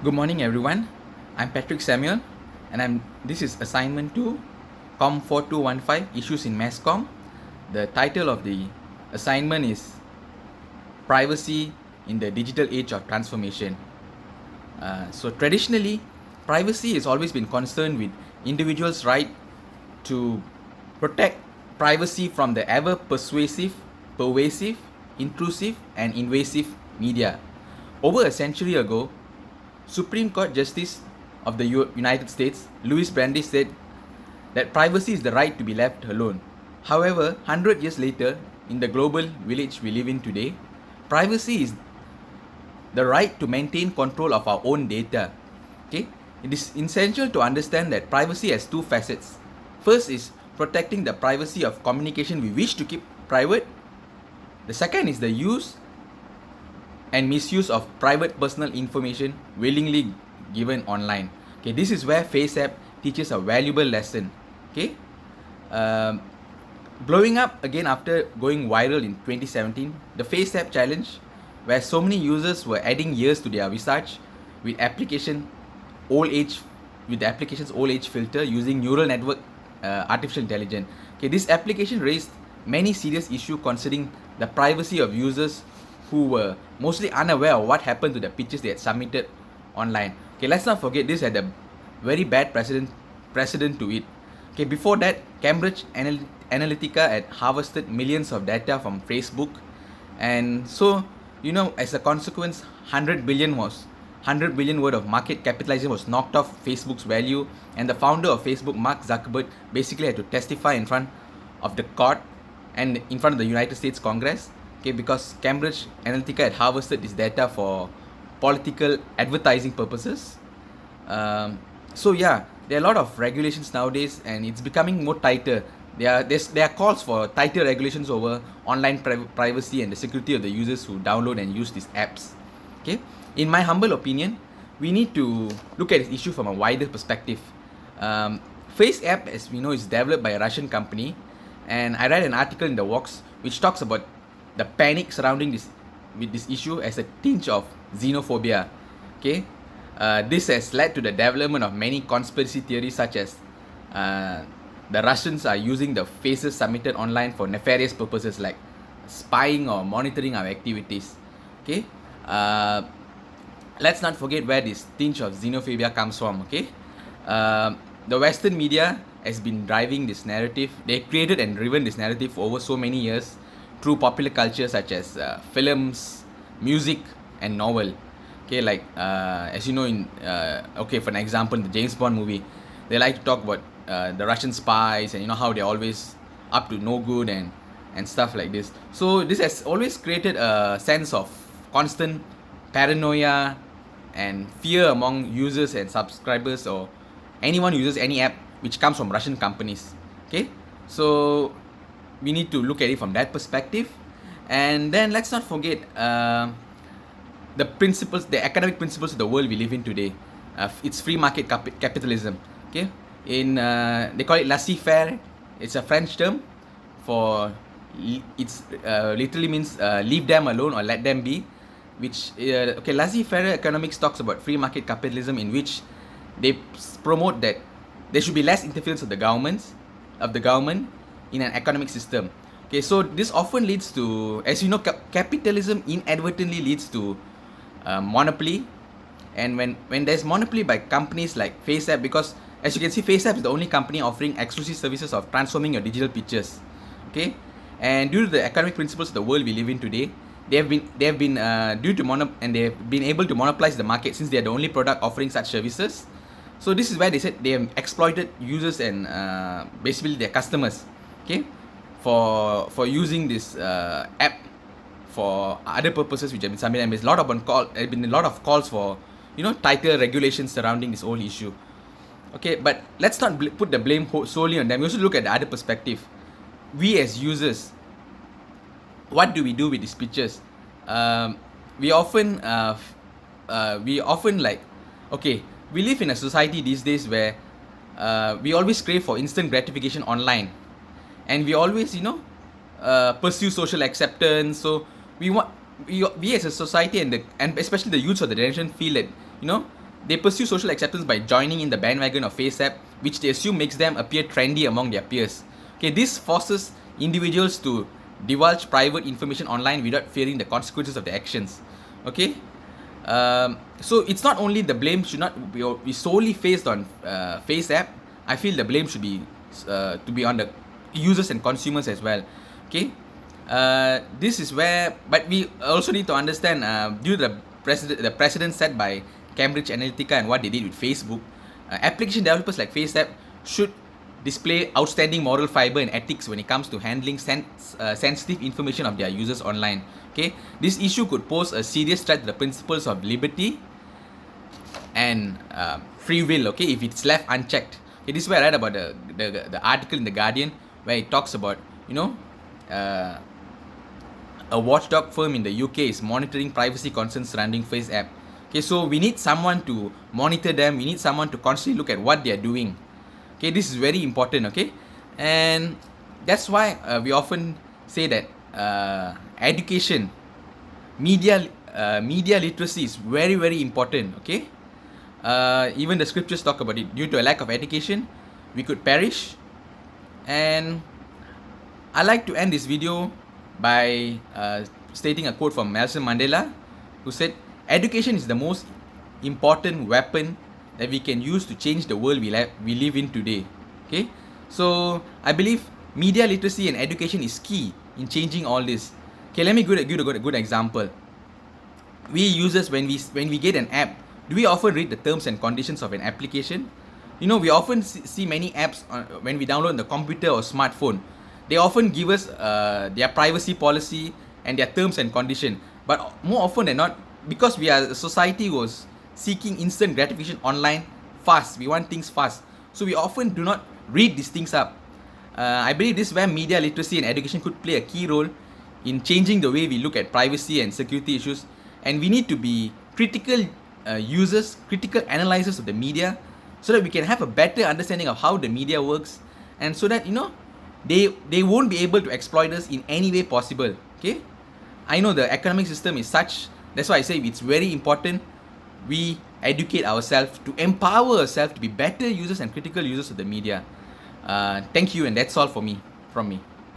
Good morning, everyone. I'm Patrick Samuel, and this is assignment 2, COM4215 Issues in Mass Comm. The title of the assignment is Privacy in the Digital Age of Transformation. So traditionally, privacy has always been concerned with individuals' right to protect privacy from the ever pervasive, intrusive, and invasive media. Over a century ago, Supreme Court Justice of the United States, Louis Brandeis, said that privacy is the right to be left alone. However, 100 years later, in the global village we live in today, privacy is the right to maintain control of our own data. Okay? It is essential to understand that privacy has two facets. First is protecting the privacy of communication we wish to keep private. The second is the use and misuse of private personal information willingly given online. Okay, this is where FaceApp teaches a valuable lesson. Okay, blowing up again after going viral in 2017, the FaceApp challenge, where so many users were adding years to their visage with the application's old age filter using neural network artificial intelligence. Okay, this application raised many serious issues concerning the privacy of users who were mostly unaware of what happened to the pictures they had submitted online. Okay, let's not forget this had a very bad precedent to it. Okay, before that, Cambridge Analytica had harvested millions of data from Facebook, and so as a consequence, 100 billion worth of market capitalization was knocked off Facebook's value, and the founder of Facebook, Mark Zuckerberg, basically had to testify in front of the court and in front of the United States Congress. Okay, because Cambridge Analytica had harvested this data for political advertising purposes. There are a lot of regulations nowadays, and it's becoming more tighter. There are calls for tighter regulations over online privacy and the security of the users who download and use these apps. Okay, in my humble opinion, we need to look at this issue from a wider perspective. FaceApp, as we know, is developed by a Russian company, and I read an article in the Vox which talks about the panic surrounding this issue as a tinge of xenophobia. Okay, this has led to the development of many conspiracy theories, such as the Russians are using the faces submitted online for nefarious purposes like spying or monitoring our activities. Okay, let's not forget where this tinge of xenophobia comes from. Okay, the Western media has been driving this narrative. They created and driven this narrative for over so many years through popular culture such as films, music, and novel. Okay, like as you know, for an example, in the James Bond movie, they like to talk about the Russian spies, and how they're always up to no good and stuff like this. So this has always created a sense of constant paranoia and fear among users and subscribers, or anyone who uses any app which comes from Russian companies. Okay, so we need to look at it from that perspective. And then let's not forget the economic principles of the world we live in today. It's free market capitalism. Okay, they call it laissez-faire. It's a French term for it's literally means leave them alone or let them be. Which laissez-faire economics talks about free market capitalism, in which they promote that there should be less interference of the government in an economic system. Okay, so this often leads to, as you know, capitalism inadvertently leads to monopoly. And when there's monopoly by companies like FaceApp, because as you can see, FaceApp is the only company offering exclusive services of transforming your digital pictures. Okay, and due to the economic principles of the world we live in today, they have been and they have been able to monopolize the market, since they are the only product offering such services. So this is why they said they have exploited users and basically their customers. Okay, for using this app for other purposes which have been submitted. And there's been a lot of calls for tighter regulations surrounding this whole issue. Okay, but let's not put the blame solely on them. We also look at the other perspective. We as users, what do we do with these pictures? We often we live in a society these days where we always crave for instant gratification online, and we always pursue social acceptance. So we as a society, and especially the youths of the generation feel that They pursue social acceptance by joining in the bandwagon of FaceApp, which they assume makes them appear trendy among their peers. Okay, this forces individuals to divulge private information online without fearing the consequences of their actions. Okay, so it's not only the blame should not be solely faced on FaceApp. I feel the blame should be to be on the users and consumers as well. Okay, this is where, but we also need to understand due to the precedent set by Cambridge Analytica and what they did with Facebook, application developers like FaceApp should display outstanding moral fiber and ethics when it comes to handling sensitive information of their users online. Okay, this issue could pose a serious threat to the principles of liberty and free will. Okay, if it's left unchecked. Okay, this is where I read about the article in the Guardian where it talks about, you know, a watchdog firm in the UK is monitoring privacy concerns surrounding FaceApp. Okay, so we need someone to monitor them. We need someone to constantly look at what they are doing. Okay, this is very important. Okay, and that's why we often say that education, media literacy is very, very important. Okay, even the scriptures talk about it. Due to a lack of education, we could perish. And I like to end this video by stating a quote from Nelson Mandela, who said, "Education is the most important weapon that we can use to change the world we live in today." Okay, so I believe media literacy and education is key in changing all this. Okay, let me give a good example. We users, when we get an app, do we often read the terms and conditions of an application? You know, we often see many apps when we download on the computer or smartphone. They often give us their privacy policy and their terms and condition. But more often than not, because we are a society was seeking instant gratification online fast, we want things fast, so we often do not read these things up. I believe this is where media literacy and education could play a key role in changing the way we look at privacy and security issues. And we need to be critical users, critical analyzers of the media, so that we can have a better understanding of how the media works, and so that, you know, they won't be able to exploit us in any way possible. Okay, I know the economic system is such. That's why I say it's very important we educate ourselves, to empower ourselves to be better users and critical users of the media. Thank you, and that's all from me.